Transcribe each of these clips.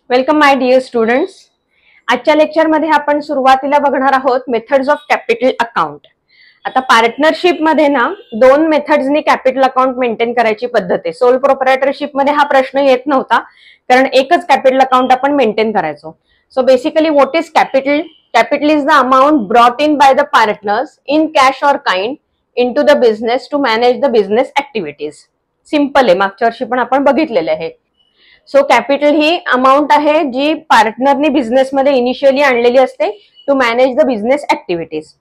Welcome माय Deere students. आजच्या लेक्चरमध्ये आपण सुरुवातीला बघणार आहोत मेथड्स ऑफ कॅपिटल अकाउंट. आता पार्टनरशिप मध्ये ना दोन मेथड्सनी कॅपिटल अकाउंट मेंटेन करायची पद्धत आहे. सोल प्रोप्रायटरशिप मध्ये हा प्रश्न येत नव्हता कारण एकच कॅपिटल अकाउंट आपण मेंटेन करायचो. So basically what is capital? Capital is the amount brought in by the partners in cash or kind into the business to manage the business activities. Simple आहे, मागच्या वर्षी पण आपण बघितलेले आहे. सो कॅपिटल ही amount आहे जी पार्टनरनी business मध्ये initially आणलेली असते to manage the business activities.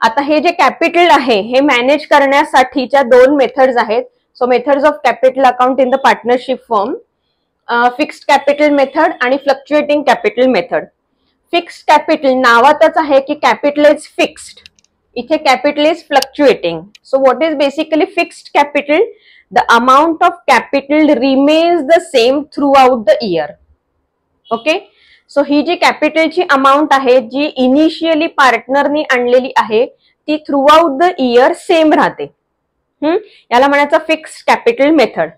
आता हे जे कॅपिटल आहे हे मॅनेज करण्यासाठीच्या दोन मेथड्स आहेत. So methods of capital account in the partnership firm, fixed capital method आणि fluctuating capital method. Fixed capital नावातच आहे की कॅपिटल इज फिक्स्ड, इथे capital is fluctuating. So what is basically fixed capital? The amount of capital remains the same throughout the year. Okay, so ही जी कॅपिटलची amount आहे जी इनिशियली पार्टनरनी आणलेली आहे ती थ्रूआउट द इयर सेम राहते. याला म्हणायचं फिक्स्ड कॅपिटल मेथड.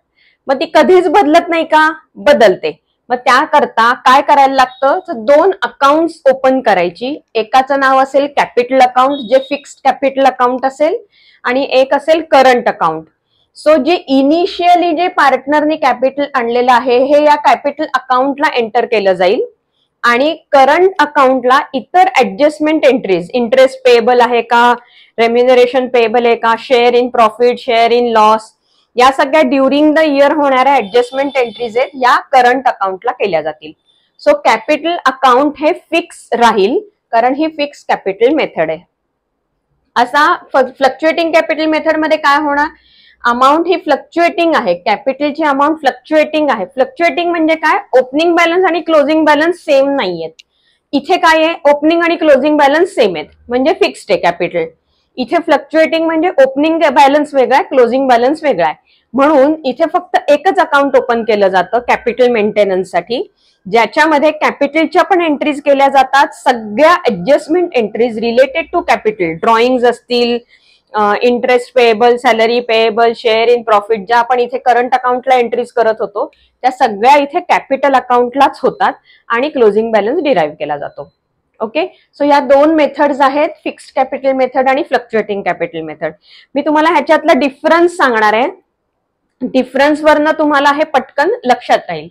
मग ती कधीच बदलत नाही का? बदलते. मग त्याकरता काय करायला लागतं? तर दोन अकाउंट्स ओपन करायची. एकाचं नाव असेल कॅपिटल अकाउंट जे फिक्स्ड कॅपिटल अकाउंट असेल आणि एक असेल करंट अकाउंट. सो जे इनिशियली जे पार्टनरनी कॅपिटल आणलेलं आहे हे या कॅपिटल अकाउंटला एंटर केलं जाईल आणि करंट अकाउंटला इतर ऍडजस्टमेंट एंट्रीज, इंटरेस्ट पेएबल आहे का, रेम्युनरेशन पेएबल आहे का, share in profit, share in loss, या सगळ्या ड्युरिंग द इयर होणाऱ्या ऍडजस्टमेंट एंट्रीज आहेत या करंट अकाउंटला केल्या जातील. सो कॅपिटल अकाउंट हे फिक्स राहील कारण ही फिक्स कॅपिटल मेथड आहे. असा फ्लक्च्युएटिंग कॅपिटल मेथड मध्ये काय होणार? अमाऊंट ही फ्लक्च्युएटिंग आहे, कॅपिटलची अमाऊंट फ्लक्च्युएटिंग आहे. फ्लक्च्युएटिंग म्हणजे काय? ओपनिंग बॅलन्स आणि क्लोजिंग बॅलन्स सेम नाहीयेत. इथे काय आहे? ओपनिंग आणि क्लोजिंग बॅलन्स सेम आहेत म्हणजे फिक्स्ड आहे कॅपिटल. इथे फ्लक्च्युएटिंग म्हणजे ओपनिंग बॅलन्स वेगळा आहे, क्लोजिंग बॅलन्स वेगळा आहे. म्हणून इथे फक्त एकच अकाउंट ओपन केलं जातं कॅपिटल मेंटेनन्ससाठी, ज्याच्यामध्ये कॅपिटलच्या पण एंट्रीज केल्या जातात, सगळ्या adjustment entries related to capital, drawings असतील, interest payable, salary payable, share in profit, ज्या आपण इथे करंट अकाउंटला एंट्रीज करत होतो त्या सगळ्या इथे कॅपिटल अकाउंटलाच होतात आणि क्लोजिंग बॅलन्स डिराईव्ह केला जातो. ओके, सो या दोन मेथड्स आहेत, फिक्स्ड कॅपिटल मेथड आणि फ्लक्च्युएटिंग कॅपिटल मेथड. मी तुम्हाला ह्याच्यातला डिफरन्स सांगणार आहे, डिफरन्स वरनं तुम्हाला हे पटकन लक्षात राहील.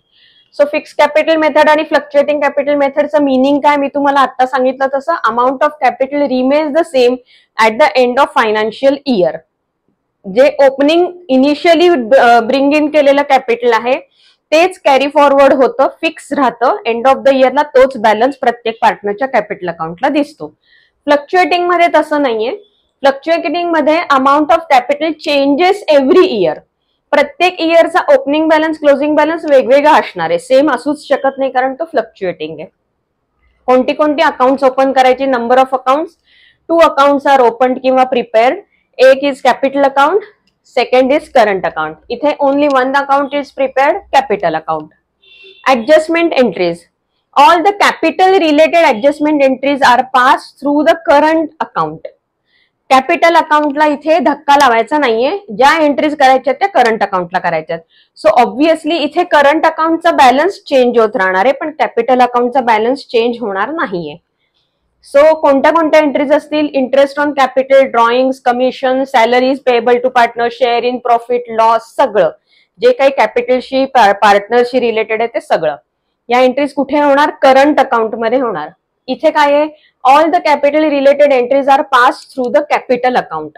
सो फिक्स कॅपिटल मेथड आणि फ्लक्च्युएटिंग कॅपिटल मेथडचं मीनिंग काय मी तुम्हाला आता सांगितलं तसं, amount of capital remains the same at the end of financial year. जे ओपनिंग इनिशियली ब्रिंग इन केलेलं कॅपिटल आहे तेच कॅरी फॉरवर्ड होतं, फिक्स राहतं. एंड ऑफ द इयरला तोच बॅलन्स प्रत्येक पार्टनरच्या कॅपिटल अकाउंटला दिसतो. फ्लक्च्युएटिंग मध्ये तसं नाहीये. फ्लक्च्युएटिंग मध्ये amount of capital changes every year. प्रत्येक इयरचा ओपनिंग बॅलन्स, क्लोजिंग बॅलन्स वेगवेगळा असणार आहे, सेम असूच शकत नाही कारण तो फ्लक्च्युएटिंग आहे. कोणती कोणती अकाउंट्स ओपन करायची? Number of accounts, 2 accounts are opened किंवा प्रिपेअर्ड. एक is capital account, second is current account. इथे only 1 account is prepared, capital account. Adjustment entries, all the capital related adjustment entries are pass through the current account. Capital अकाउंटला इथे धक्का लावायचा नाहीये, ज्या entries करायच्या त्या करंट अकाउंटला करायच्यात. सो ऑब्व्हियसली इथे करंट अकाउंटचा बॅलन्स चेंज होत राहणार आहे पण कॅपिटल अकाउंटचा बॅलन्स चेंज होणार नाहीये. सो कोणत्या कोणत्या एंट्रीज असतील? Interest on capital, drawings, commission, salaries payable to partner, share in profit, loss, सगळं जे काही कॅपिटलशी पार्टनरशी रिलेटेड आहे ते सगळं. या एंट्रीज कुठे होणार? करंट अकाउंट मध्ये होणार. इथे काय आहे? All the capital related entries are pass through the capital account.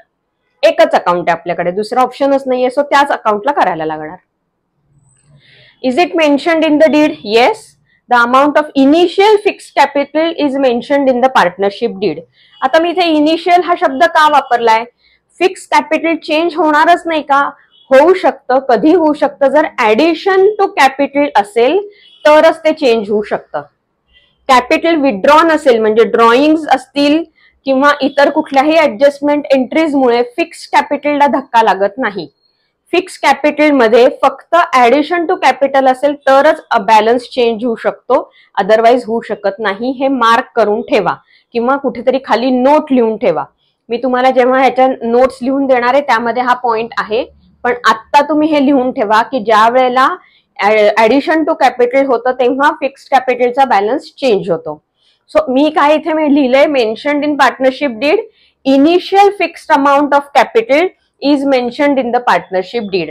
एकच अकाउंट आहे आपल्याकडे, दुसरा ऑप्शनच नाहीये, सो त्याच अकाउंटला करायला लागणार. Is it mentioned in the deed? Yes, the amount of initial fixed capital is mentioned in the partnership deed. आता मी इथे इनिशियल हा शब्द का वापरलाय? फिक्स कॅपिटल चेंज होणारच नाही का? होऊ शकतं. कधी होऊ शकतं? जर ऍडिशन टू कॅपिटल असेल तरच ते चेंज होऊ शकतं. कॅपिटल विड्रॉन असेल म्हणजे ड्रॉइंग्स असतील किंवा इतर कुठल्याही ऍडजस्टमेंट एंट्रीजमुळे फिक्स कॅपिटलला धक्का लागत नाही. फिक्स कॅपिटल मध्ये फक्त ऍडिशन टू कॅपिटल असेल तरच बॅलन्स चेंज होऊ शकतो, अदरवाईज होऊ शकत नाही. हे मार्क करून ठेवा किंवा कुठेतरी खाली नोट लिहून ठेवा. मी तुम्हाला जेव्हा ह्याच्या नोट्स लिहून देणार आहे त्यामध्ये हा पॉइंट आहे, पण आत्ता तुम्ही हे लिहून ठेवा की ज्या वेळेला ऍडिशन टू कॅपिटल होतं तेव्हा फिक्स्ड कॅपिटलचा बॅलन्स चेंज होतो. सो मी काय इथे लिहिलंय, mentioned in partnership deed initial fixed amount of capital is mentioned in the partnership deed.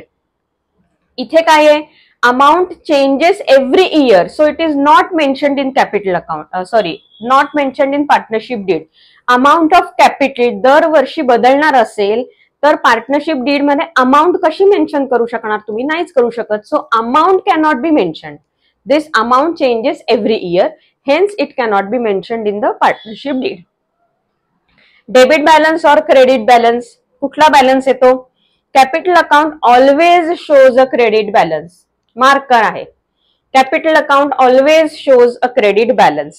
इथे काय आहे, amount changes every year, so it is not mentioned in capital account, sorry not mentioned in partnership deed. Amount of capital दरवर्षी बदलणार असेल तर partnership deed मध्ये amount कशी mention करू शकणार, तुम्ही नाहीच करू शकत. So amount cannot be mentioned. This amount changes every year, hence it cannot be mentioned in the partnership deed. Debit balance or credit balance, कुठला बॅलन्स येतो, capital account always shows a credit balance. Marker आहे, capital account always shows a credit balance.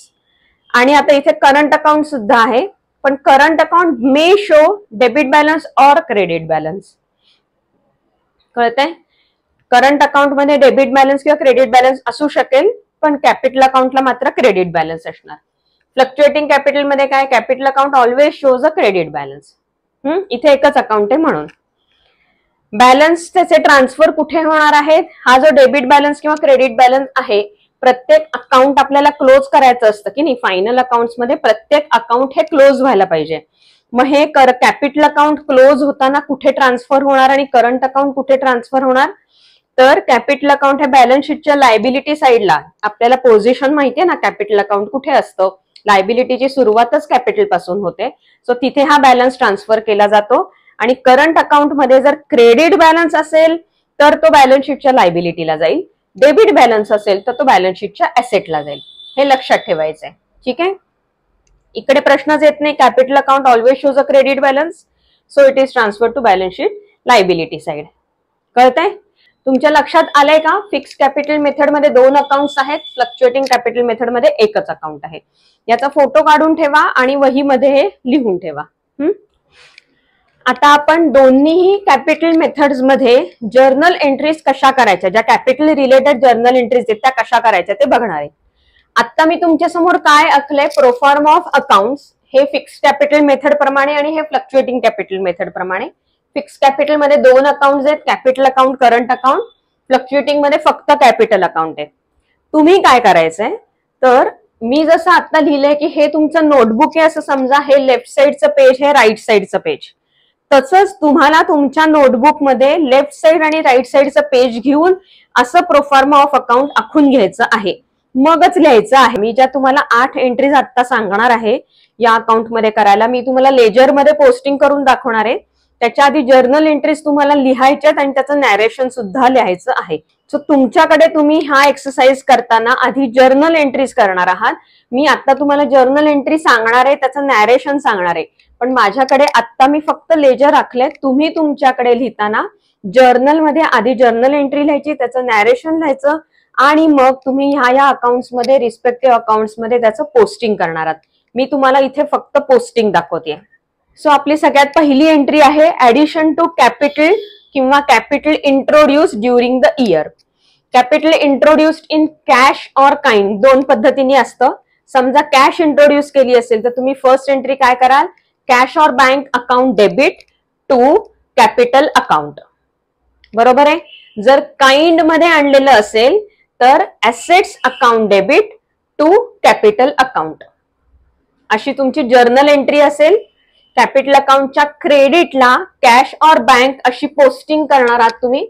आणि आता इथे current account सुद्धा आहे, पण current account may show debit balance or credit balance. कळतंय, करंट अकाउंट मध्ये डेबिट बॅलन्स किंवा क्रेडिट बॅलन्स असू शकेल, पण कॅपिटल अकाउंटला मात्र क्रेडिट बॅलन्स असणार. फ्लक्च्युएटिंग कॅपिटल मध्ये काय, capital account always shows a credit balance. इथे एकच अकाउंट आहे म्हणून. बॅलन्स त्याचे ट्रान्सफर कुठे होणार आहेत, हा जो डेबिट बॅलन्स किंवा क्रेडिट बॅलन्स आहे, प्रत्येक अकाउंट आपल्याला क्लोज करायचं असतं की नाही. फायनल अकाउंट्स मध्ये प्रत्येक अकाउंट हे क्लोज व्हायला पाहिजे. मग हे कॅपिटल अकाउंट क्लोज होताना कुठे ट्रान्सफर होणार आणि करंट अकाउंट कुठे ट्रान्सफर होणार, तर कॅपिटल अकाउंट हे बॅलन्स शीटच्या लायबिलिटी साइडला, आपल्याला पोझिशन माहितीये ना कॅपिटल अकाउंट कुठे असतं, लायबिलिटीची सुरुवातच कॅपिटल पासून होते. सो तिथे हा बॅलन्स ट्रान्सफर केला जातो. आणि करंट अकाउंट मध्ये जर क्रेडिट बॅलन्स असेल तर तो बॅलन्स शीटच्या लायबिलिटीला जाईल, डेबिट बॅलन्स असेल तर तो बॅलन्स शीटच्या ऍसेटला जाईल. हे लक्षात ठेवायचंय, ठीक आहे. इकडे प्रश्नच येत नाही, capital account always shows a credit balance, so it is transfer to balance sheet liability side. कळतंय, तुमच्या लक्षात आलंय का. फिक्स्ड कॅपिटल मेथड मध्ये 2 अकाउंट्स आहेत, फ्लक्च्युएटिंग कॅपिटल मेथड मध्ये एकच अकाउंट आहे. याचा फोटो काढून ठेवा आणि वहीमध्ये हे लिहून ठेवा. आता आपण दोन्हीही कॅपिटल मेथड्स मध्ये जर्नल एंट्रीज कशा करायच्या, ज्या कॅपिटल रिलेटेड जर्नल एंट्रीज आहेत त्या कशा करायच्या ते बघणार आहे. आता मी तुमच्या समोर काय आखलंय, प्रोफॉर्मा ऑफ अकाउंट्स, हे फिक्स्ड कॅपिटल मेथड प्रमाणे आणि हे फ्लक्च्युएटिंग कॅपिटल मेथड प्रमाणे. फिक्स्ड कॅपिटल मध्ये 2 अकाउंट्स आहेत, capital account, current account. Fluctuating मध्ये फक्त कॅपिटल अकाउंट आहे. तुम्ही काय करायचंय, तर मी जसं आता लिहिलंय की हे तुमचं नोटबुक आहे असं समजा, हे लेफ्ट साइडचं पेज, हे राईट साइडचं पेज. तसंच तुम्हाला तुमच्या नोटबुक मध्ये लेफ्ट साइड आणि राईट साइडचं पेज घेऊन असं प्रोफॉर्मा ऑफ अकाउंट आखून घ्यायचं आहे, मगच लिहायचं आहे. मी ज्या तुम्हाला 8 एंट्रीज आता सांगणार आहे या अकाउंट मध्ये करायला, मी तुम्हाला लेजर मध्ये पोस्टिंग करून दाखवणार आहे. त्याच्या आधी जर्नल एंट्रीज तुम्हाला लिहायच्यात आणि त्याचं नॅरेशन सुद्धा लिहायचं आहे. सो तुमच्याकडे तुम्ही हा एक्सरसाइज करताना आधी जर्नल एंट्रीज करणार आहात. मी आता तुम्हाला जर्नल एंट्री सांगणार आहे, त्याचं नॅरेशन सांगणार आहे, पण माझ्याकडे आता मी फक्त लेजर आखले. तुम्ही तुमच्याकडे लिहिताना जर्नल मध्ये आधी जर्नल एंट्री लिहायची, त्याचं नॅरेशन लिहायचं आणि मग तुम्ही ह्या अकाउंट्स मध्ये, रिस्पेक्टिव्ह अकाउंट्स मध्ये त्याचं पोस्टिंग करणार आहात. मी तुम्हाला इथे फक्त पोस्टिंग दाखवते. सो आपली सगळ्यात पहिली एंट्री आहे ऍडिशन टू कॅपिटल किंवा capital introduce during the year. Capital introduced in cash or kind, 2 पद्धतीने असतं. समजा कॅश इंट्रोड्यूस केली असेल तर तुम्ही फर्स्ट एंट्री काय कराल, cash or bank account debit to capital account. बरोबर आहे. जर काइंड मध्ये आणलेलं असेल तर assets account debit to capital account, अशी तुमची जर्नल एंट्री असेल. कॅपिटल अकाउंटच्या क्रेडिटला कॅश और बँक अशी पोस्टिंग करणार आहात तुम्ही.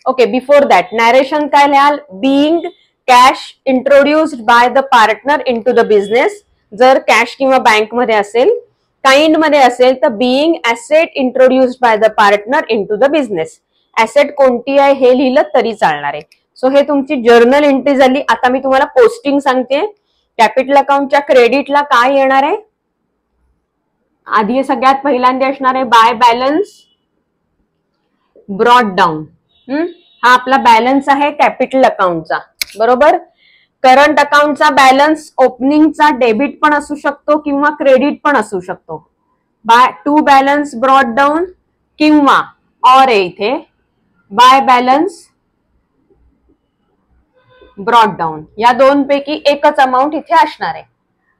ओके, बिफोर दॅट नॅरेशन काय लिहाल, being cash introduced by the partner into the business, जर कॅश किंवा बँक मध्ये असेल. काइंड मध्ये असेल तर being asset introduced by the partner into the business. Asset कोणती आहे हे लिहिलं तरी चालणार आहे. सो हे तुमची जर्नल एंट्री झाली. आता मी तुम्हाला पोस्टिंग सांगते. कॅपिटल अकाउंटच्या क्रेडिटला काय येणार आहे, आधी सगळ्यात पहिल्यांदा असणार आहे बाय बॅलन्स ब्रॉट डाऊन. हा आपला बॅलन्स आहे कॅपिटल अकाउंटचा. बरोबर. करंट अकाउंटचा बॅलन्स ओपनिंगचा डेबिट पण असू शकतो किंवा क्रेडिट पण असू शकतो. By two balance brought down किंवा और इथे बाय बॅलन्स ब्रॉट डाऊन, या 2 पैकी एकच अमाऊंट इथे असणार आहे.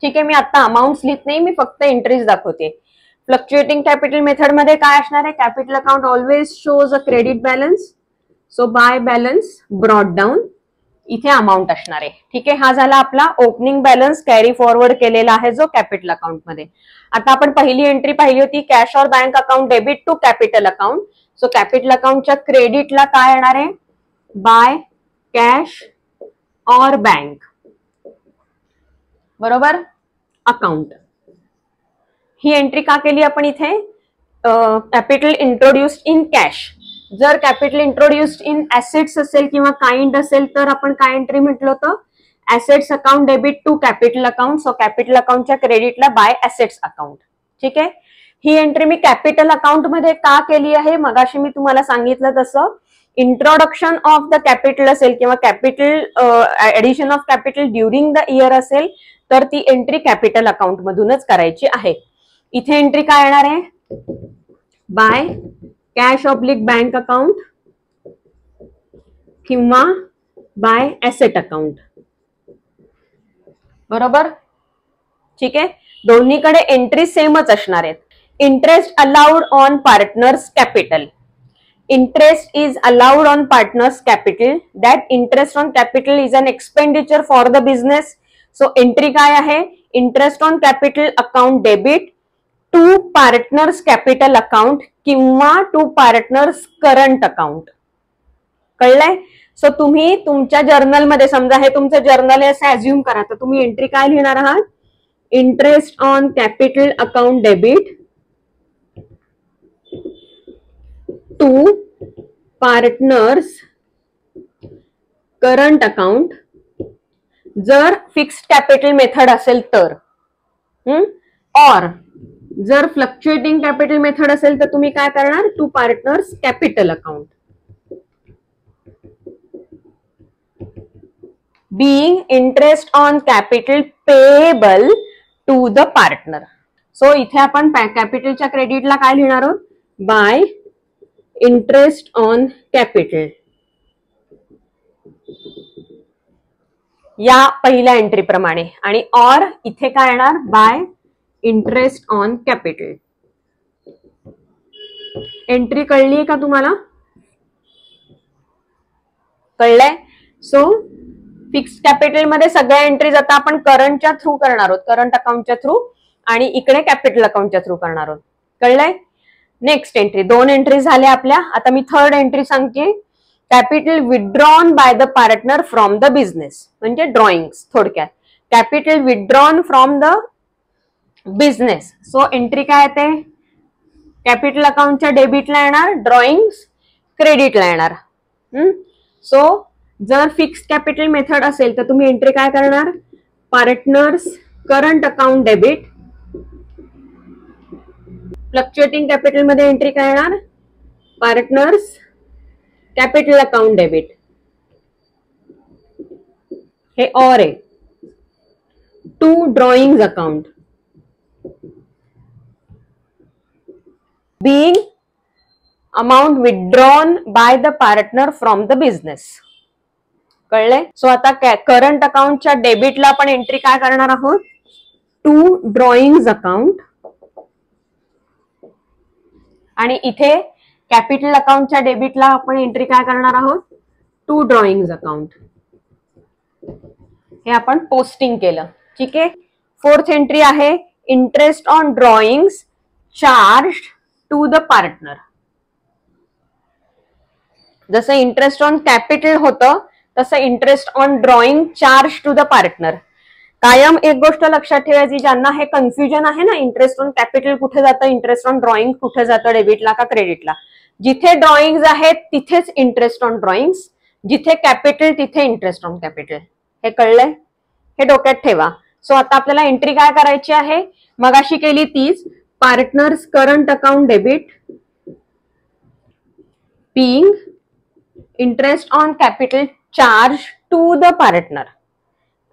ठीक आहे, मी आता अमाऊंट लिहित नाही, मी फक्त एंट्रीज दाखवते. फ्लक्च्युएटिंग कॅपिटल मेथड मध्ये काय असणार आहे, capital account always shows a credit balance, so by balance brought down. इथे अमाऊंट असणार आहे. ठीक आहे, हा झाला आपला ओपनिंग बॅलन्स कॅरी फॉरवर्ड केलेला आहे जो कॅपिटल अकाउंट मध्ये. आता आपण पहिली एंट्री पाहिली होती cash or bank account debit to capital account. So capital अकाउंटच्या क्रेडिटला काय येणार आहे, बाय कॅश और बँक, बरोबर, अकाउंट. ही एंट्री का केली आपण इथे, कॅपिटल इंट्रोड्युस्ड इन कॅश. जर कॅपिटल इंट्रोड्युस्ड इन ऍसेट्स असेल किंवा काइंड असेल तर आपण काय एंट्री म्हटलं होतं, assets account debit to capital account. So capital अकाउंटच्या क्रेडिटला बाय ऍसेट्स अकाउंट. ठीक आहे, ही एंट्री मी कॅपिटल अकाउंट मध्ये का केली आहे, मगाशी मी तुम्हाला सांगितलं तसं इंट्रोडक्शन ऑफ द कॅपिटल असेल किंवा capital addition of capital during the year असेल तर ती एंट्री कॅपिटल अकाउंट मधूनच करायची आहे. इथे एंट्री काय येणार आहे, by cash oblique bank account किंवा बाय ऍसेट अकाउंट, बरोबर. ठीक आहे, दोन्हीकडे एंट्री सेमच असणार आहेत. Interest allowed on partners capital. Interest is allowed on partners capital. That interest on capital is an expenditure for the business. So entry काय आहे, interest on capital account debit to partners capital account किंवा to partners current account. कळलंय. So तुम्ही तुमच्या जर्नलमध्ये, समजा हे तुमचं जर्नल आहे असं ऍज्युम करा, तर तुम्ही एंट्री काय लिहिणार आहात, interest on capital account debit to partners current account. जर फिक्स्ड कॅपिटल मेथड असेल तर, और जर फ्लक्च्युएटिंग कॅपिटल मेथड असेल तर तुम्ही काय करणार, to partners capital account. being interest on capital payable to the partner. So इथे आपण कॅपिटलच्या क्रेडिटला काय लिहिणार आहोत, बाय इंटरेस्ट ऑन कॅपिटल. या पहिल्या एंट्री प्रमाणे. आणि और इथे काय येणार, bye interest on capital. Entry कळली का तुम्हाला, कळलंय. सो फिक्स्ड कॅपिटल मध्ये सगळ्या एंट्रीज आता आपण करंटच्या थ्रू करणार आहोत, करंट अकाउंटच्या थ्रू, आणि इकडे कॅपिटल अकाउंटच्या थ्रू करणार आहोत. कळलंय. नेक्स्ट एंट्री, दोन एंट्री झाल्या आपल्या. आता मी थर्ड एंट्री सांगते, capital withdrawn bye the partner from the business. म्हणजे ड्रॉइंग्स थोडक्यात, capital withdrawn from the business. So entry काय येते, कॅपिटल अकाउंटच्या डेबिटला येणार, ड्रॉइंग्स क्रेडिटला येणार. सो जर फिक्स्ड कॅपिटल मेथड असेल तर तुम्ही एंट्री काय करणार, partners current account debit. Fluctuating capital मध्ये एंट्री काय येणार, पार्टनर्स कॅपिटल अकाउंट डेबिट. हे और आहे, to drawings account. being amount withdrawn by the partner from the business. कळले. सो आता करंट अकाउंटच्या डेबिटला आपण एंट्री काय करणार आहोत, टू ड्रॉइंग्स अकाउंट. आणि इथे कॅपिटल अकाउंटच्या डेबिटला आपण एंट्री काय करणार आहोत, टू ड्रॉइंग्स अकाउंट. हे आपण पोस्टिंग केलं. ठीक आहे. फोर्थ एंट्री आहे, interest on drawings charge to the partner. जसं इंटरेस्ट ऑन कॅपिटल होतं तसं interest on drawing charge to the partner. कायम एक गोष्ट लक्षात ठेवायची, ज्यांना हे कन्फ्युजन आहे ना, इंटरेस्ट ऑन कॅपिटल कुठे जातं, इंटरेस्ट ऑन ड्रॉइंग कुठे जातं, डेबिटला का क्रेडिटला. जिथे ड्रॉइंग्स आहेत तिथेच इंटरेस्ट ऑन ड्रॉइंग्स, जिथे कॅपिटल तिथे इंटरेस्ट ऑन कॅपिटल. हे कळलंय, हे डोक्यात ठेवा. सो आता आपल्याला एंट्री काय करायची आहे, मगाशी केली तीच, partners current account debit being interest on capital charge to the partner.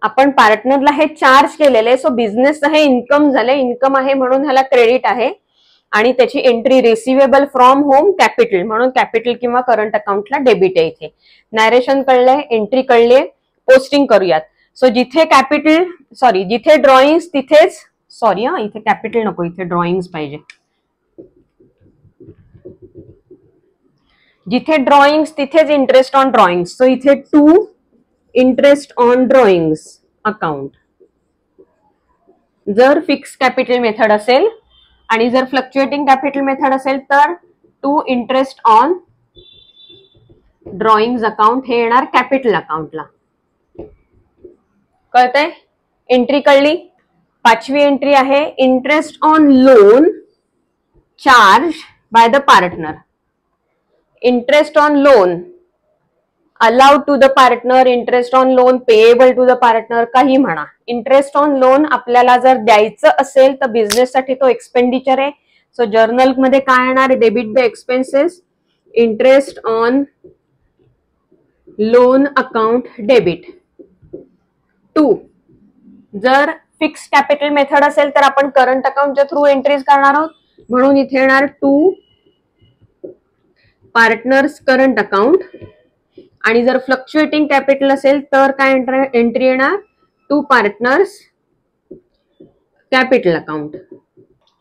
आपण पार्टनरला हे चार्ज केलेले, सो बिझनेसचं हे इन्कम झाले, इन्कम आहे म्हणून ह्याला क्रेडिट आहे. आणि त्याची entry receivable from home capital म्हणून कॅपिटल किंवा करंट अकाउंटला डेबिट आहे. इथे नॅरेशन कळलंय, एंट्री कळलीये, पोस्टिंग करूयात. सो जिथे कॅपिटल सॉरी जिथे ड्रॉइंग्स तिथेच सॉरी इथे कॅपिटल नको, इथे ड्रॉइंग्स पाहिजे. जिथे ड्रॉइंग्स तिथेच इंटरेस्ट ऑन ड्रॉइंग्स. सो इथे to interest on drawings account. जर फिक्स कॅपिटल मेथड असेल आणि जर फ्लक्च्युएटिंग कॅपिटल मेथड असेल तर to interest on drawings account हे येणार कॅपिटल अकाउंटला. कळतंय? एंट्री कळली. पाचवी एंट्री आहे interest on loan charge by the partner. Interest on loan allowed to the partner, interest on loan payable to the partner, काही म्हणा. इंटरेस्ट ऑन लोन आपल्याला जर द्यायचं असेल तर बिझनेस साठी तो एक्सपेंडिचर आहे. सो जर्नल मध्ये काय येणार? Debit the expenses, interest on loan account debit. 2 जर फिक्स कॅपिटल मेथड असेल तर आपण करंट अकाउंटच्या थ्रू एंट्रीज करणार आहोत, म्हणून इथे येणार टू पार्टनर्स करंट अकाउंट. आणि जर फ्लक्च्युएटिंग कॅपिटल असेल तर काय एंट्री येणार? To partners capital account.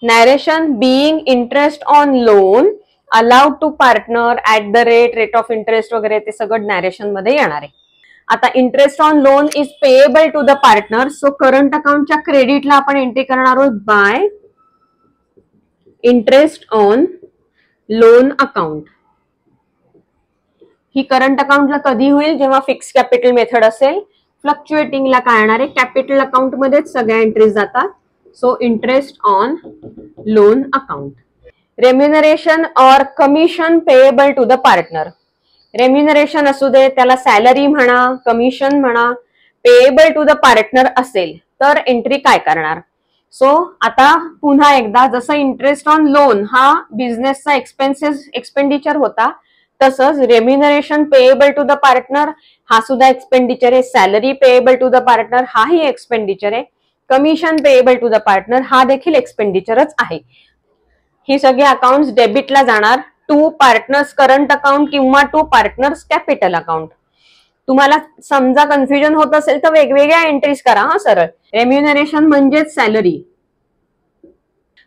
Narration being interest on loan allowed to partner at the rate of interest वगैरे ते सगळं नॅरेशन मध्ये येणार आहे. आता interest on loan is payable to the partner. So current अकाउंटच्या क्रेडिटला आपण एंट्री करणार आहोत by interest on loan account. ही करंट अकाउंटला कधी होईल? जेव्हा फिक्स कॅपिटल मेथड असेल. फ्लक्च्युएटिंगला काय येणार आहे? कॅपिटल अकाउंट मध्येच सगळ्या एंट्रीज जातात. So interest on loan account. Remuneration or commission payable to the partner. Remuneration असू दे, त्याला सॅलरी म्हणा, कमिशन म्हणा, पेएबल टू द पार्टनर असेल तर एंट्री काय करणार? सो आता पुन्हा एकदा, जसं इंटरेस्ट ऑन लोन हा बिझनेसचा एक्सपेंडिचर होता, तसंच remuneration payable to the partner हा सुद्धा एक्सपेंडिचर आहे. Salary payable to the partner हाही एक्सपेंडिचर आहे. Commission payable to the partner हा देखील एक्सपेंडिचरच आहे. ही सगळी अकाउंट्स डेबिटला जाणार टू पार्टनर्स करंट अकाउंट किंवा टू पार्टनर्स कॅपिटल अकाउंट. तुम्हाला समजा कन्फ्युजन होत असेल तर वेगवेगळ्या एंट्रीज करा. हा सरळ. रेम्युनरेशन म्हणजेच सॅलरी.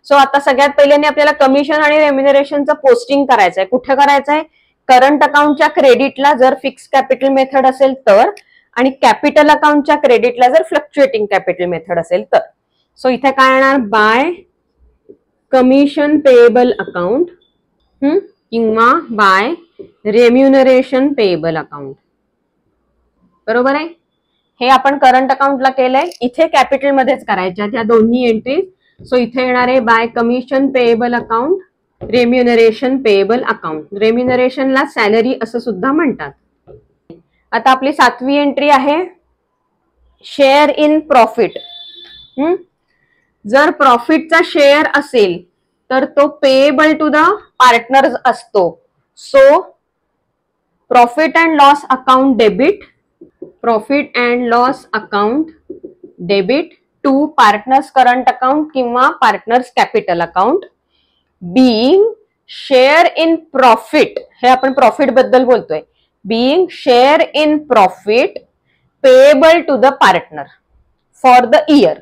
सो आता सगळ्यात पहिल्याने आपल्याला कमिशन आणि रेम्युनरेशनचं पोस्टिंग करायचंय. कुठे करायचंय? करंट अकाउंटच्या क्रेडिटला जर फिक्स कॅपिटल मेथड असेल तर, आणि कॅपिटल अकाउंटच्या क्रेडिटला जर फ्लक्च्युएटिंग कॅपिटल मेथड असेल तर. सो इथे काय येणार? बाय कमिशन पेएबल अकाउंट किंवा बाय रेम्युनरेशन पेएबल अकाउंट. बरोबर आहे? हे आपण करंट अकाउंटला केलंय. इथे कॅपिटल मध्येच करायच्या त्या दोन्ही एंट्रीज. सो इथे येणार आहे by commission payable account, remuneration payable account. रेम्युनरेशनला सॅलरी असं सुद्धा म्हणतात. आता आपली 7वी एंट्री आहे शेअर इन प्रॉफिट. जर प्रॉफिटचा शेअर असेल तर तो पेएबल टू द पार्टनर्स असतो. So profit and loss account debit, profit and loss account debit to partners current account किंवा partners capital account. Being share in profit, हे आपण प्रॉफिट बद्दल बोलतोय. Being share in profit payable to the partner for the year.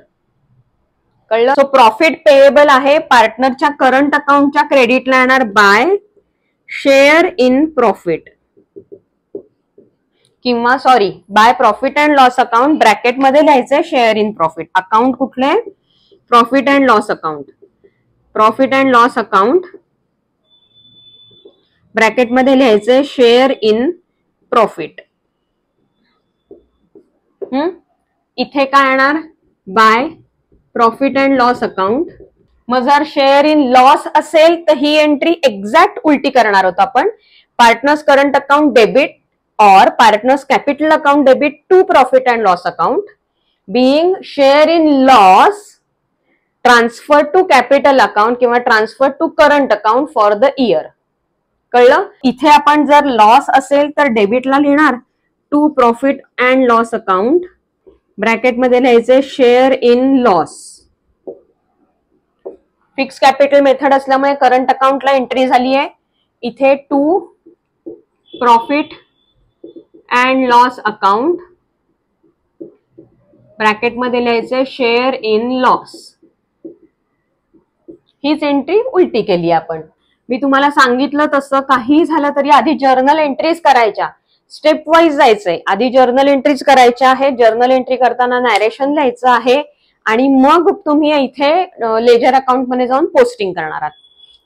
कळलं? So profit payable आहे पार्टनरच्या current अकाउंटच्या क्रेडिटला येणार bye share in profit किंवा by profit and loss account. Bracket मध्ये लिहायचंय शेअर इन प्रॉफिट. अकाउंट कुठले? Profit and loss account. Profit and loss account bracket मध्ये लिहायचंय शेअर इन प्रॉफिट. इथे काय येणार? By profit and loss account. मग जर शेअर इन लॉस असेल तर ही एंट्री एक्झॅक्ट उलटी करणार आहोत आपण. Partners current account debit or partners capital account debit to profit and loss account. Being share in loss transfer to capital account किंवा transfer to current account for the year. कळलं? इथे आपण जर loss असेल तर डेबिटला लिहिणार to profit and loss account. Bracket मध्ये लिहायचे share in loss. Fix capital method असल्यामुळे करंट अकाउंटला एंट्री झाली आहे. इथे to profit and loss account bracket मध्ये लिहायचे शेअर इन लॉस. हीच एंट्री उलटी केली आपण. मी तुम्हाला सांगितलं तसं काही झालं तरी आधी जर्नल एंट्रीज करायच्या. स्टेप वाईज जायचंय. आधी जर्नल एंट्रीज करायच्या आहेत. जर्नल एंट्री करताना नॅरेशन लिहायचं आहे आणि मग तुम्ही इथे लेजर अकाउंट मध्ये जाऊन पोस्टिंग करणार आहात.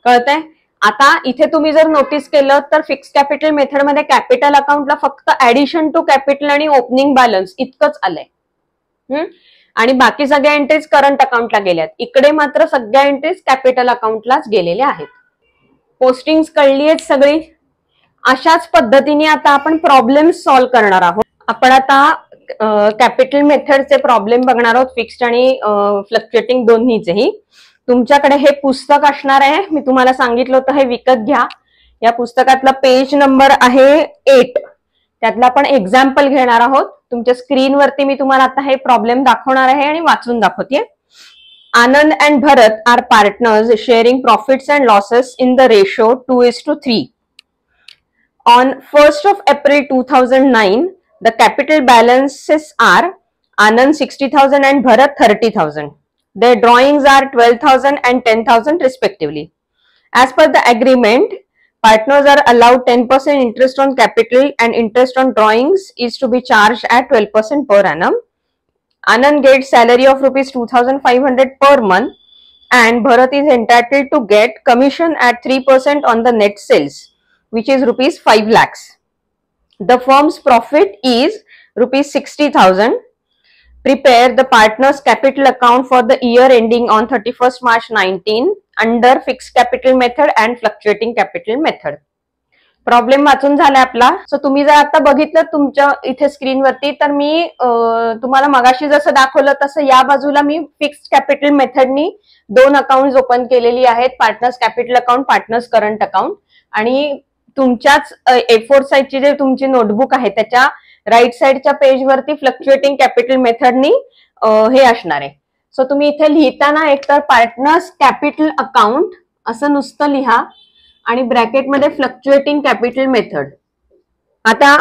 कळतंय? आता इथे तुम्ही जर नोटीस केलं तर फिक्स कॅपिटल मेथड मध्ये कॅपिटल अकाउंटला फक्त ऍडिशन टू कॅपिटल आणि ओपनिंग बॅलन्स इतकंच आलंय आणि बाकी सगळ्या एंट्रीज करंट अकाउंटला गेल्यात. इकडे मात्र सगळ्या एंट्रीज कॅपिटल अकाउंटलाच गेलेल्या आहेत. पोस्टिंग कळली आहेत सगळी. अशाच पद्धतीने आता आपण प्रॉब्लेम सॉल्व्ह करणार आहोत. आपण आता कॅपिटल मेथडचे प्रॉब्लेम बघणार आहोत, फिक्स्ड आणि फ्लक्च्युएटिंग दोन्हीचेही. तुमच्याकडे हे पुस्तक असणार आहे. मी तुम्हाला सांगितलं होतं हे विकत घ्या. या पुस्तकातला पेज नंबर आहे 8. त्यातला आपण एक्झाम्पल घेणार आहोत. तुमच्या स्क्रीनवरती मी तुम्हाला आता हे प्रॉब्लेम दाखवणार आहे आणि वाचून दाखवते. Anand and Bharat are partners sharing profits and losses in the ratio 2:3. On 1st of April 2009, the capital balances are Anand 60,000 and Bharat 30,000. Their drawings are 12,000 and 10,000 respectively. As per the agreement, partners are allowed 10% interest on capital and interest on drawings is to be charged at 12% per annum. Anand gets salary of rupees 2,500 per month and Bharat is entitled to get commission at 3% on the net sales, which is rupees 5 lakhs. The firm's profit is rupees 60,000. Prepare the partners capital account for the year ending on 31st March 19 under fixed capital method and fluctuating capital method. Problem वाचून झालाय आपला. So तुम्ही जर आता बघितलं तुमच्या इथे स्क्रीनवरती तर मी तुम्हाला मगाशी जसं दाखवलं तसं या बाजूला मी फिक्स्ड कॅपिटल मेथडनी 2 अकाउंट ओपन केलेली आहेत. Partners capital account, partners current account. आणि तुमच्याच A4 साईजची जे तुमची नोटबुक आहे त्याच्या राईट साईडच्या पेजवरती फ्लक्च्युएटिंग कॅपिटल मेथडनी हे असणार आहे. सो तुम्ही इथे लिहिताना एकतर पार्टनर्स कॅपिटल अकाउंट असं नुसतं लिहा आणि ब्रॅकेटमध्ये फ्लक्च्युएटिंग कॅपिटल मेथड. आता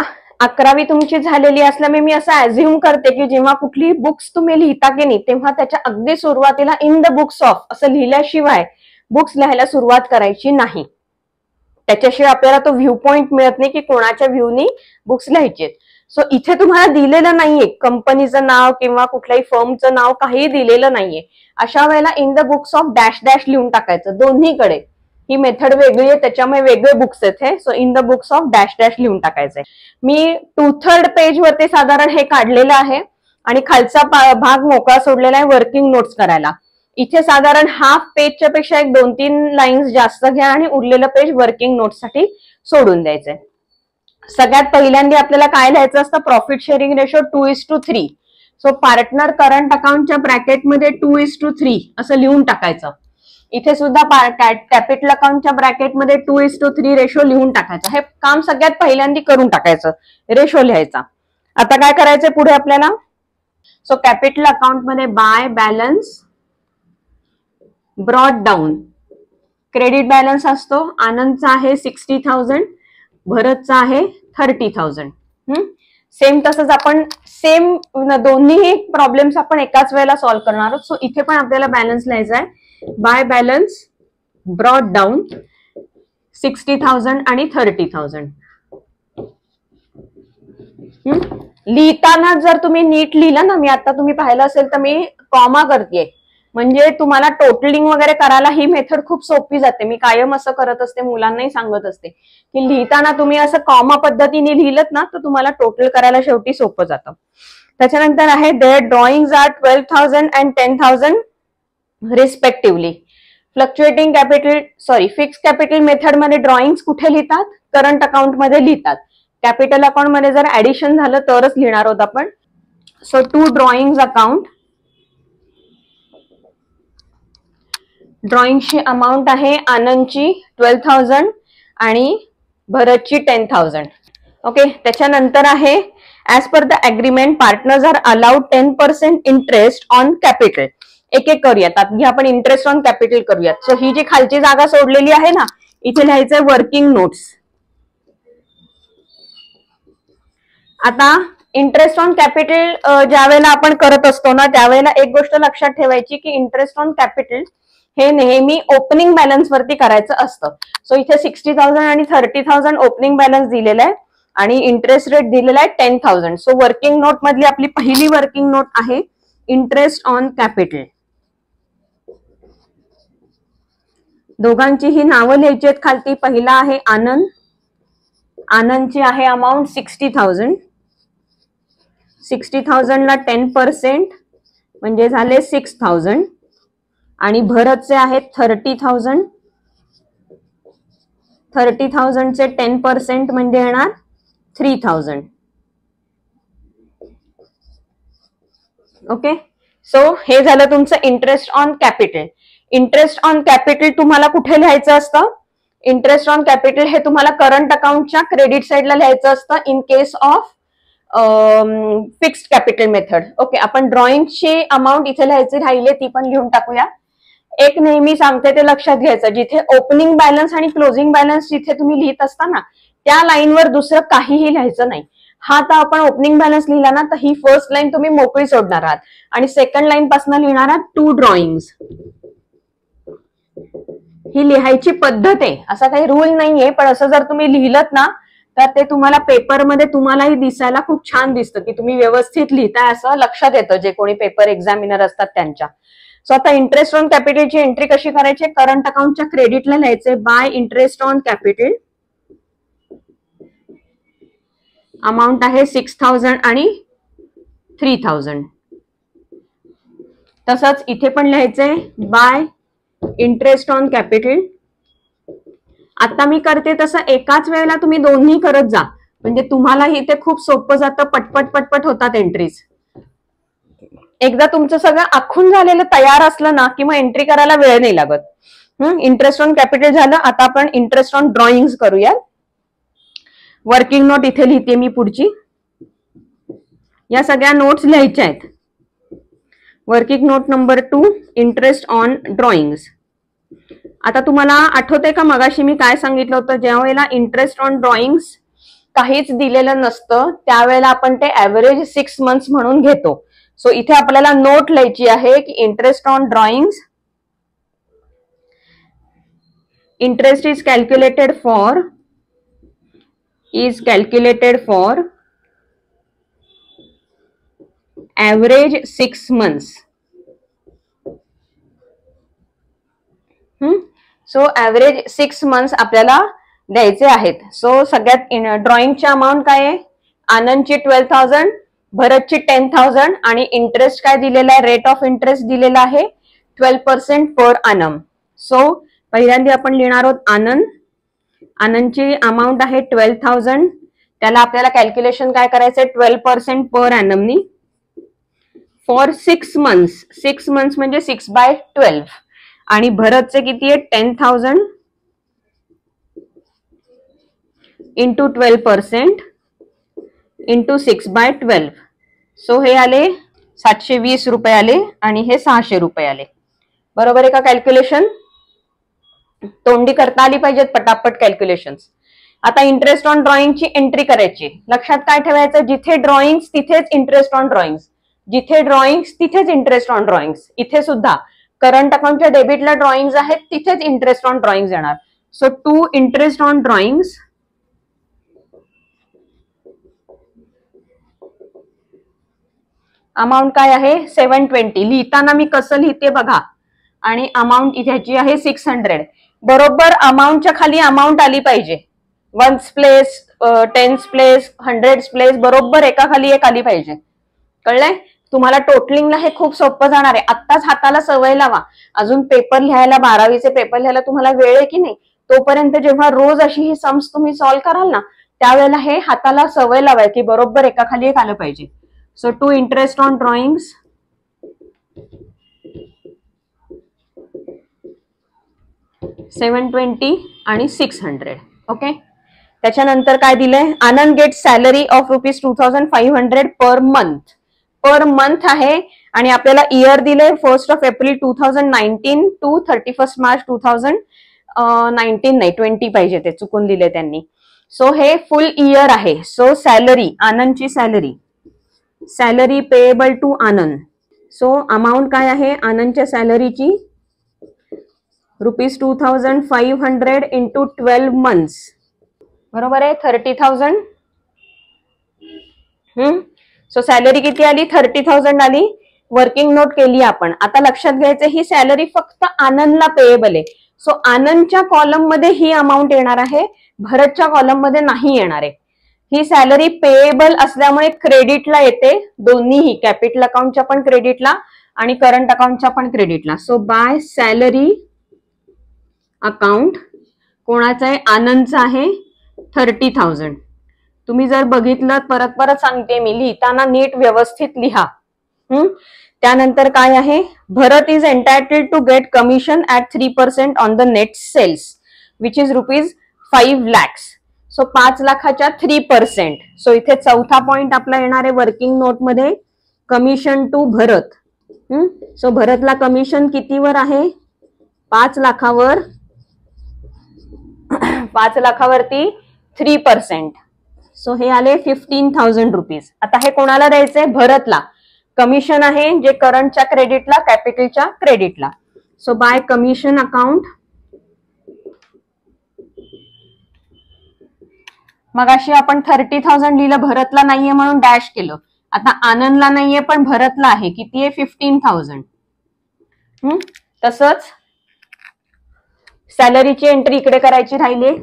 11वी तुमची झालेली असल्यामुळे मी असं ऍझ्युम करते की जेव्हा कुठली बुक्स तुम्ही लिहिता की नाही तेव्हा त्याच्या अगदी सुरुवातीला इन द बुक्स ऑफ असं लिहिल्याशिवाय बुक्स लिहायला सुरुवात करायची नाही. त्याच्याशिवाय आपल्याला तो व्ह्यू पॉइंट मिळत नाही की कोणाच्या व्ह्यूनी बुक्स लिहायचे. सो इथे तुम्हाला दिलेलं नाहीये कंपनीचं नाव किंवा कुठल्याही फर्मचं नाव, काही दिलेलं नाहीये. अशा वेळेला in the books of dash dash लिहून टाकायचं दोन्हीकडे. ही मेथड वेगळी आहे त्याच्यामुळे वेगळे बुक्स आहेत. So in the books of dash dash लिहून टाकायचंय. मी 2/3 पेज वरती साधारण हे काढलेलं आहे आणि खालचा भाग मोकळा सोडलेला आहे वर्किंग नोट्स करायला. इथे साधारण हाफ पेजच्या पेक्षा 2-3 लाईन्स जास्त घ्या आणि उरलेलं पेज वर्किंग नोट्स साठी सोडून द्यायचंय. सगळ्यात पहिल्यांदा आपल्याला काय लिहायचं असतं, profit sharing ratio 2:3. So partner current अकाउंटच्या ब्रॅकेटमध्ये 2:3 असं लिहून टाकायचं. इथे सुद्धा कॅपिटल अकाउंटच्या ब्रॅकेटमध्ये 2:3 रेशो लिहून टाकायचं. हे काम सगळ्यात पहिल्यांदा करून टाकायचं, रेशो लिहायचा. आता काय करायचंय पुढे आपल्याला, सो कॅपिटल अकाउंटमध्ये by balance brought down. Credit balance असतो, आनंदचा आहे 60,000, भरतचा आहे 30,000. सेम तसंच आपण दोन्ही प्रॉब्लेम्स आपण एकाच वेळेला सॉल्व्ह करणार आहोत. सो इथे पण आपल्याला बॅलन्स लिहायचा आहे. बाय बॅलन्स ब्रॉट डाऊन 60,000 आणि 30,000. लिहिताना जर तुम्ही नीट लिहिलं ना, मी आता तुम्ही पाहिलं असेल तर मी कॉमा करतेय म्हणजे तुम्हाला टोटलिंग वगैरे करायला ही मेथड खूप सोपी जाते. मी कायम असं करत असते, मुलांनाही सांगत असते की लिहिताना तुम्ही असं कॉमा पद्धतीने लिहिलं ना तर तुम्हाला टोटल करायला शेवटी सोपं जातं. त्याच्यानंतर आहे there drawings are 12,000 and 10,000 respectively. Fluctuating capital fix capital method मध्ये ड्रॉइंग्स कुठे लिहितात, करंट अकाउंट मध्ये लिहितात. कॅपिटल अकाउंट मध्ये जर ऍडिशन झालं तरच लिहिणार आहोत आपण. So 2 drawings account. ड्रॉइंगची अमाऊंट आहे आनंदची 12,000 आणि भरतची 10,000. ओके. त्याच्यानंतर आहे as per the agreement partners are allowed 10% interest on capital. एक एक करूयात. आधी आपण इंटरेस्ट ऑन कॅपिटल करूयात. सो ही जी खालची जागा सोडलेली आहे ना, इथे लिहायचंय वर्किंग नोट्स. आता इंटरेस्ट ऑन कॅपिटल ज्या वेळेला आपण करत असतो ना त्यावेळेला एक गोष्ट लक्षात ठेवायची की इंटरेस्ट ऑन कॅपिटल हे नेहमी ओपनिंग बॅलन्स वरती करायचं असतं. सो इथे 60,000 आणि 30,000 ओपनिंग बॅलन्स दिलेलं आहे आणि इंटरेस्ट रेट दिलेला आहे 10,000. सो वर्किंग नोट मधली आपली पहिली वर्किंग नोट आहे इंटरेस्ट ऑन कॅपिटल. दोघांची ही नावं लिहायची आहेत खालती. पहिला आहे आनंद. आनंदची आहे अमाऊंट 60,000. 60,000 ला 10% म्हणजे झाले 6,000. आणि भरतचे आहेत 30,000. 30,000 चे 10% म्हणजे येणार 3,000. ओके. सो हे झालं तुमचं interest on capital. Interest on capital तुम्हाला कुठे लिहायचं असतं? इंटरेस्ट ऑन कॅपिटल हे तुम्हाला करंट अकाउंटच्या क्रेडिट साइडला लिहायचं असतं in case of fixed capital method. Okay. आपण ड्रॉइंगची अमाऊंट इथे लिहायची राहिले ती पण लिहून टाकूया. एक नेहमी सांगते ते लक्षात घ्यायचं, जिथे ओपनिंग बॅलन्स आणि क्लोजिंग बॅलन्स जिथे तुम्ही लिहित असता ना त्या लाईनवर दुसरं काहीही लिहायचं नाही. हा तर आपण ओपनिंग बॅलन्स लिहिला ना तर ही फर्स्ट लाईन तुम्ही मोकळी सोडणार आहात आणि सेकंड लाईन पासून लिहिणार आहात टू ड्रॉइंग्स. ही लिहायची पद्धत आहे, असा काही रूल नाहीये, पण असं जर तुम्ही लिहिलत ना तर ते तुम्हाला पेपरमध्ये तुम्हालाही दिसायला खूप छान दिसतं की तुम्ही व्यवस्थित लिहिताय असं लक्षात येतं जे कोणी पेपर एक्झामिनर असतात त्यांच्या. सो आता इंटरेस्ट ऑन कॅपिटलची एंट्री कशी करायची? करंट अकाउंटच्या क्रेडिटला लिहायचे bye interest on capital. Amount आहे 6,000 आणि 3,000. तसंच इथे पण लिहायचंय बाय इंटरेस्ट ऑन कॅपिटल. आता मी करते तसं एकाच वेळेला तुम्ही दोन्ही करत जा म्हणजे तुम्हाला इथे खूप सोपं जातं. पटपट पटपट होतात एंट्रीज. एकदा तुमचं सगळं आखून झालेलं तयार असलं ना की मग एंट्री करायला वेळ नाही लागत. इंटरेस्ट ऑन कॅपिटल झालं. आता आपण इंटरेस्ट ऑन ड्रॉइंग्स करूया. वर्किंग नोट इथे लिहिते मी पुढची. या सगळ्या नोट्स लिहायच्या आहेत. Working note number 2 interest on drawings. आता तुम्हाला आठवतंय का मगाशी मी काय सांगितलं होतं? ज्या वेळेला इंटरेस्ट ऑन ड्रॉइंग्स काहीच दिलेलं नसतं त्यावेळेला आपण ते ऍव्हरेज 6 मंथ्स म्हणून घेतो. सो इथे आपल्याला नोट लिहायची आहे की interest on drawings, interest is calculated for average 6 months. So average 6 months आपल्याला द्यायचे आहेत. सो सगळ्यात ड्रॉइंगची अमाऊंट काय आहे? आनंदची 12,000, भरतची 10,000 आणि इंटरेस्ट काय दिलेला आहे? रेट ऑफ इंटरेस्ट दिलेला आहे 12% पर annum. सो पहिल्यांदा आपण लिहिणार आहोत आनंद. आनंदची अमाऊंट आहे 12,000. त्याला आपल्याला कॅल्क्युलेशन काय करायचंय? 12% पर annum नी फॉर 6 मंथ्स. 6 मंथ्स म्हणजे 6/12. आणि भरतचे किती आहे? 10,000 इंटू 12% इंटू 6/12. सो हे आले 720 रुपये आले आणि हे 600 रुपये आले. बरोबर आहे का कॅल्क्युलेशन? तोंडी करता आली पाहिजेत पटापट कॅल्क्युलेशन्स. आता इंटरेस्ट ऑन ड्रॉइंगची एंट्री करायची. लक्षात काय ठेवायचं? जिथे ड्रॉइंग्स तिथेच इंटरेस्ट ऑन ड्रॉइंग्स, जिथे ड्रॉइंग्स तिथेच इंटरेस्ट ऑन ड्रॉइंग्स. इथे सुद्धा करंट अकाउंटच्या डेबिटला ड्रॉइंग्स आहेत तिथेच इंटरेस्ट ऑन ड्रॉइंग्स येणार. So to interest on drawings amount काय आहे? 720. लिहिताना मी कसं लिहिते बघा. आणि अमाऊंट ह्याची आहे 600. बरोबर अमाऊंटच्या खाली अमाऊंट आली पाहिजे. 1s place, 10s place, 100s place बरोबर एका खाली एक आली पाहिजे. कळलंय? तुम्हाला टोटलिंगला हे खूप सोपं जाणार आहे. आत्ताच हाताला सवय लावा. अजून पेपर लिहायला 12वीचे पेपर लिहायला तुम्हाला वेळ आहे की नाही, तोपर्यंत जेव्हा रोज अशी ही सम्स तुम्ही सॉल्व्ह कराल ना त्यावेळेला हे हाताला सवय लावाय की बरोबर एका खाली एक आलं पाहिजे. So to interest on drawings $720 आणि 600. ओके. त्याच्यानंतर काय दिलंय? Anand get salary of ₹2,500 per month. Per month आहे आणि आपल्याला इयर दिलंय 1 एप्रिल 2019 टू 31 मार्च 2019 नाही 20 पाहिजे, ते चुकून दिले त्यांनी. सो हे फुल इयर आहे. सो सॅलरी, आनंदची salary payable to Anand. So amount काय आहे आनंदच्या सॅलरीची? ₹2,500 इंटू 12 मंथ्स. बरोबर आहे 30,000. सो सॅलरी किती आली? 30,000 आली. वर्किंग नोट केली आपण. आता लक्षात घ्यायचं ही सॅलरी फक्त आनंदला पेएबल आहे. सो आनंदच्या कॉलम मध्ये ही अमाऊंट येणार आहे, भरतच्या कॉलम मध्ये नाही येणार आहे. ही सॅलरी पेएबल असल्यामुळे क्रेडिटला येते, दोन्हीही कॅपिटल अकाउंटच्या पण क्रेडिटला आणि करंट अकाउंटच्या पण क्रेडिटला. सो बाय सॅलरी अकाउंट कोणाचं आहे? आनंदचं आहे 30,000. तुम्ही जर बघितलं, परत परत सांगते मी, लिहिताना नीट व्यवस्थित लिहा. त्यानंतर काय आहे? Bharat is entitled to get commission at 3% on the net sales which is ₹5 lakhs. So 5 लाखाच्या 3%. सो इथे चौथा पॉइंट आपला येणार आहे वर्किंग नोट मध्ये, कमिशन टू भरत. सो भरतला कमिशन कितीवर आहे? 5 लाखावर. 5 लाखावरती 3%. सो हे आले 15,000 रुपीज. आता हे कोणाला द्यायचंय? भरतला. कमिशन आहे जे करंटच्या क्रेडिटला, कॅपिटलच्या क्रेडिटला. So by commission account. मगाशी आपण 30,000 लिहिलं, भरतला नाहीये म्हणून डॅश केलं. आता आनंदला नाहीये पण भरतला आहे. किती आहे? 15,000. तसंच सॅलरीची एंट्री इकडे करायची राहिली.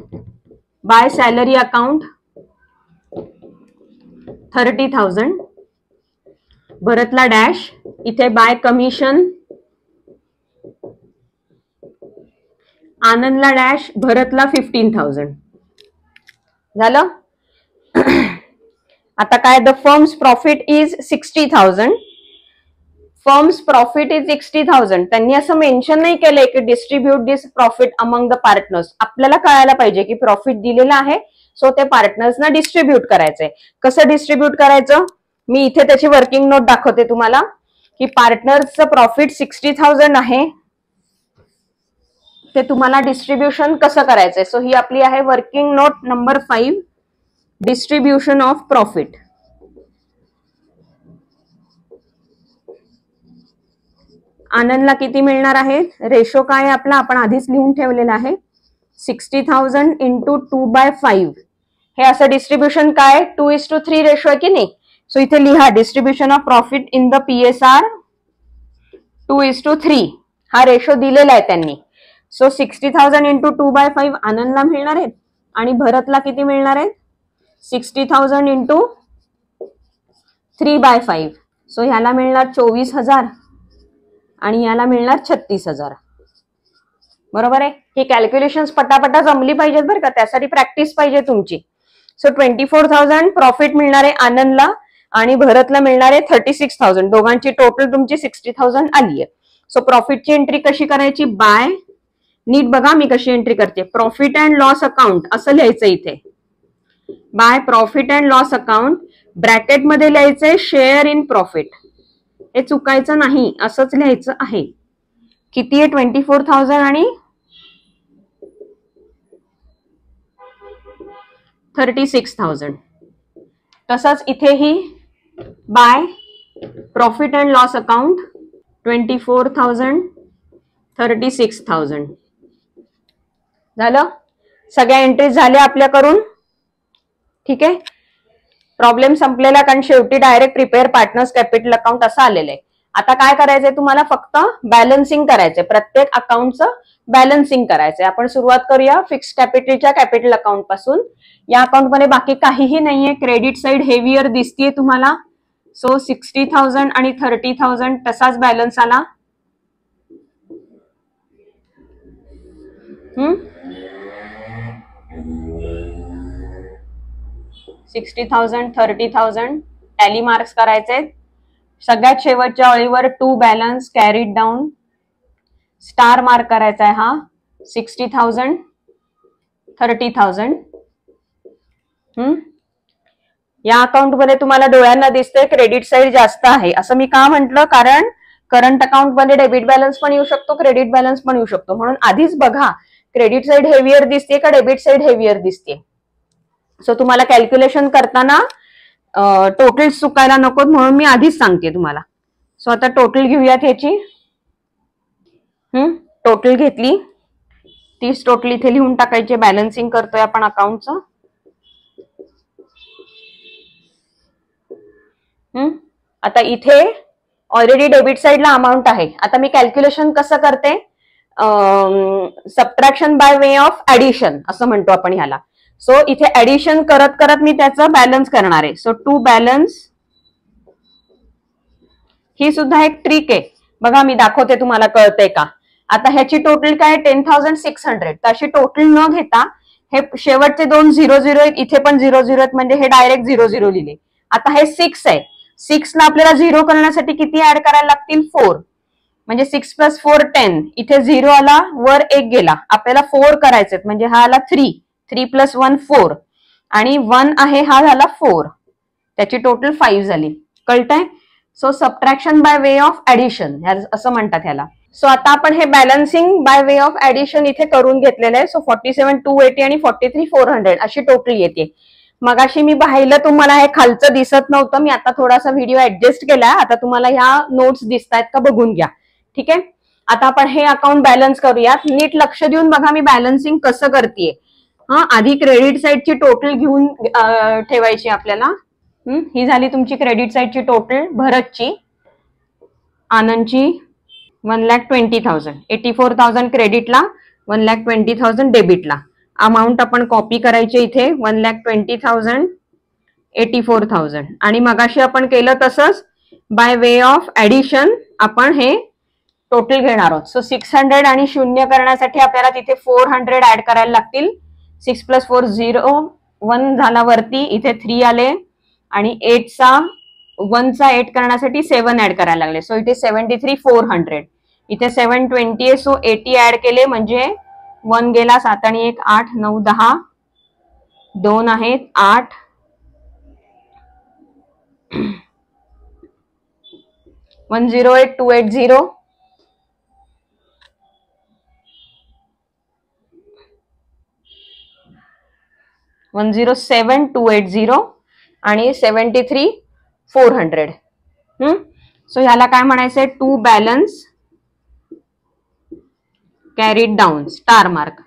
बाय सॅलरी अकाउंट 30,000, भरतला डॅश. इथे बाय कमिशन आनंदला डॅश, भरतला 15,000. झालं. आता काय? The firm's profit is 60,000. Firm's profit is 60,000. त्यांनी असं मेन्शन नाही केलंय की distribute this profit among the partners. आपल्याला कळायला पाहिजे की प्रॉफिट दिलेलं आहे, सो ते पार्टनर्सना डिस्ट्रीब्यूट करायचंय. कसं डिस्ट्रीब्यूट करायचं? मी इथे त्याची वर्किंग नोट दाखवते तुम्हाला की पार्टनर्सचं प्रॉफिट 60,000 आहे, ते तुम्हाला डिस्ट्रीब्युशन कसं करायचंय. सो ही आपली आहे working note number 5, distribution of profit. आनंदला किती मिळणार आहे? रेशो काय आपला आपण आधीच लिहून ठेवलेला आहे, 60,000 इंटू 2/5. हे असं डिस्ट्रीब्युशन काय? 2:3 रेशो आहे की नाही. सो इथे लिहा distribution of profit in the PSR 2:3. हा रेशो दिलेला आहे त्यांनी. सो 60,000 इंटू 2/5 आनंदला मिळणार आहेत आणि भरतला किती मिळणार आहेत? 60,000 इंटू 3/5. सो ह्याला मिळणार 24,000 आणि याला मिळणार 36,000. बरोबर आहे. ही कॅल्क्युलेशन्स पटापटा जमली पाहिजेत बरं का, त्यासाठी प्रॅक्टिस पाहिजे तुमची. सो 24,000 प्रॉफिट मिळणार आहे आनंदला आणि भरतला मिळणार आहे 36,000. दोघांची टोटल तुमची 60,000 आली आहे. सो प्रॉफिटची एंट्री कशी करायची? बाय, नीट बघा मी कशी एंट्री करते. प्रॉफिट अँड लॉस अकाउंट असं लिहायचं इथे. By profit and loss account, bracket मध्ये लिहायचंय शेअर इन प्रॉफिट. हे चुकायचं नाही, असंच लिहायचं आहे. किती आहे? 24,000 आणि 36,000. तसंच इथेही by profit and loss account 24,000 36,000. झालं. सगळ्या एंट्रीज झाल्या आपल्याकडून. ठीक आहे. प्रॉब्लेम संपलेला, कारण शेवटी direct prepare partners capital account असं आलेलं आहे. आता काय करायचंय तुम्हाला? फक्त बॅलन्सिंग करायचंय, प्रत्येक अकाउंटचं बॅलन्सिंग करायचंय. आपण सुरुवात करूया फिक्स कॅपिटलच्या कॅपिटल अकाउंट पासून. या अकाउंटमध्ये बाकी काहीही नाहीये. क्रेडिट साइड हेवियर दिसतीये तुम्हाला. सो 60,000 आणि 30,000 तसाच बॅलन्स आला. 60,000 30,000 टॅली मार्क्स करायचे. सगळ्यात शेवटच्या ओळीवर to balance carried down star mark करायचा आहे. हा 60,000 30,000. या अकाउंट मध्ये तुम्हाला डोळ्यांना दिसतंय क्रेडिट साइड जास्त आहे. असं मी का म्हंटल? कारण करंट अकाउंट मध्ये डेबिट बॅलन्स पण येऊ शकतो, क्रेडिट बॅलन्स पण येऊ शकतो. म्हणून आधीच बघा क्रेडिट साइड हेवियर दिसते का डेबिट साइड हेवियर दिसते. सो तुम्हाला कॅल्क्युलेशन करताना टोटल चुकायला नको, म्हणून मी आधीच सांगते तुम्हाला. सो आता टोटल घेऊयात ह्याची. टोटल घेतली, 30 टोटल इथे लिहून टाकायचे. बॅलन्सिंग करतोय आपण अकाउंटचं. आता इथे ऑलरेडी डेबिट साइडला अमाऊंट आहे. आता मी कॅल्क्युलेशन कसं करते, subtraction by way of addition असं म्हणतो आपण ह्याला. सो इथे ऍडिशन करत करत मी त्याचं बॅलन्स करणार आहे. सो टू बॅलन्स, ही सुद्धा एक ट्रिक आहे बघा, मी दाखवते तुम्हाला कळतंय का. आता ह्याची टोटल काय 10,600. तर अशी टोटल न घेता हे शेवटचे 2 0-0 आहेत, इथे पण 0-0 आहेत, म्हणजे हे डायरेक्ट 0-0 लिहिले. आता हे 6 आहे. 6 ला आपल्याला 0 करण्यासाठी किती ऍड करायला लागतील, 4. म्हणजे 6 + 4 10. इथे 0 आला, वर 1 गेला, आपल्याला 4 करायचे म्हणजे हा आला 3. 3 + 1 4 आणि 1 आहे, हा झाला 4. त्याची टोटल 5 झाली. कळतंय. So subtraction by way of addition असं म्हणतात ह्याला. सो आता आपण हे balancing by way of addition इथे करून घेतलेलं आहे. सो 47,280 आणि 43,400 अशी टोटल येते. मगाशी मी पाहिलं तुम्हाला हे खालचं दिसत नव्हतं, मी आता थोडासा व्हिडिओ ऍडजस्ट केलाय. आता तुम्हाला ह्या नोट्स दिसतायत का बघून घ्या. ठीक आहे. आता आपण हे अकाउंट बॅलन्स करूयात. नीट लक्ष देऊन बघा मी बॅलन्सिंग कसं करतेय. आधी क्रेडिट साईडची टोटल घेऊन ठेवायची आपल्याला. ही झाली तुमची क्रेडिट साईडची टोटल. भरतची, आनंदची 1,20,000. 84,000 क्रेडिटला, 1,20,000 डेबिटला. अमाऊंट आपण कॉपी करायचे इथे 1,20,000, 84,000 आणि मगाशी आपण केलं तसंच बाय वे ऑफ ऍडिशन आपण हे टोटल घेणार आहोत. सो 600 आणि 0 करण्यासाठी आपल्याला तिथे 400 ऍड करायला लागतील. 6 + 4 0, 1 झाला वरती, इथे 3 आले आणि 1चा 8 करण्यासाठी 7 ऍड करायला लागले. सो इथे 73,400. इथे 720 आहे, सो 80 ऍड केले म्हणजे 1 गेला, 7 आणि 1 8, 9 10, 2 आहेत 8, 108,280, 107,280 आणि 73,400. सो ह्याला काय म्हणायचंय, to balance carried down, star mark.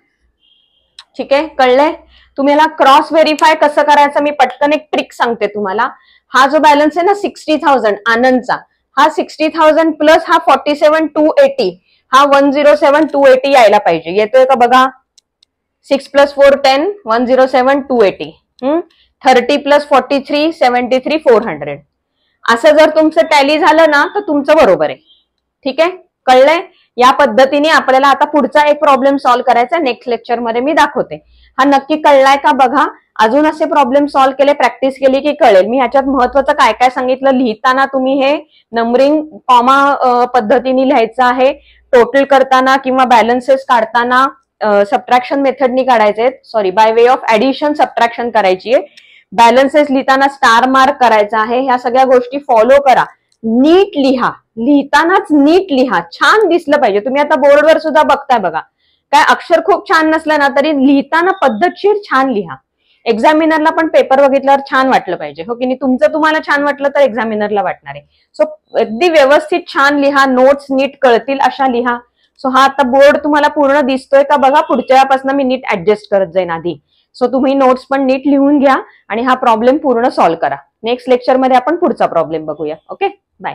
ठीक आहे, कळलंय. तुम्ही याला क्रॉस व्हेरीफाय कसं करायचं मी पटकन एक ट्रिक सांगते तुम्हाला. हा जो बॅलन्स आहे ना 60,000 आनंदचा, हा 60,000 प्लस हा 47,280, हा 107,280 यायला पाहिजे. येतोय का बघा. 6 + 4 10, 107,280. 30 + 43, 73,400. असं जर तुमचं टॅली झालं ना तर तुमचं बरोबर आहे. ठीक आहे, कळलंय. या पद्धतीने आपल्याला आता पुढचा एक प्रॉब्लेम सॉल्व्ह करायचा, नेक्स्ट लेक्चर मध्ये मी दाखवते. हा नक्की कळलाय का बघा. अजून असे प्रॉब्लेम सॉल्व्ह केले, प्रॅक्टिस केली की कळेल. मी ह्याच्यात महत्वाचं काय काय सांगितलं, लिहिताना तुम्ही हे नंबरिंग कॉमा पद्धतीने लिहायचं आहे. टोटल करताना किंवा बॅलन्सेस काढताना सबट्रॅक्शन मेथडनी काढायचे, sorry by way of addition subtraction करायची आहे. बॅलन्सेस लिहिताना स्टार मार्क करायचा आहे. ह्या सगळ्या गोष्टी फॉलो करा. नीट लिहा, लिहितानाच नीट लिहा, छान दिसलं पाहिजे. तुम्ही आता बोर्डवर सुद्धा बघताय बघा, काय अक्षर खूप छान नसलं ना तरी लिहिताना पद्धतशीर छान लिहा. एक्झामिनरला पण पेपर बघितल्यावर छान वाटलं पाहिजे, हो की नाही. तुमचं तुम्हाला छान वाटलं तर एक्झामिनरला वाटणार आहे. सो अगदी व्यवस्थित छान लिहा, नोट्स नीट कळतील अशा लिहा. सो हा आता बोर्ड तुम्हाला पूर्ण दिसतोय का बघा. पुढच्या वेळापासून मी नीट ऍडजस्ट करत जाईन आधी. सो तुम्ही नोट्स पण नीट लिहून घ्या आणि हा प्रॉब्लेम पूर्ण सॉल्व्ह करा. नेक्स्ट लेक्चर मध्ये आपण पुढचा प्रॉब्लेम बघूया. Okay, bye.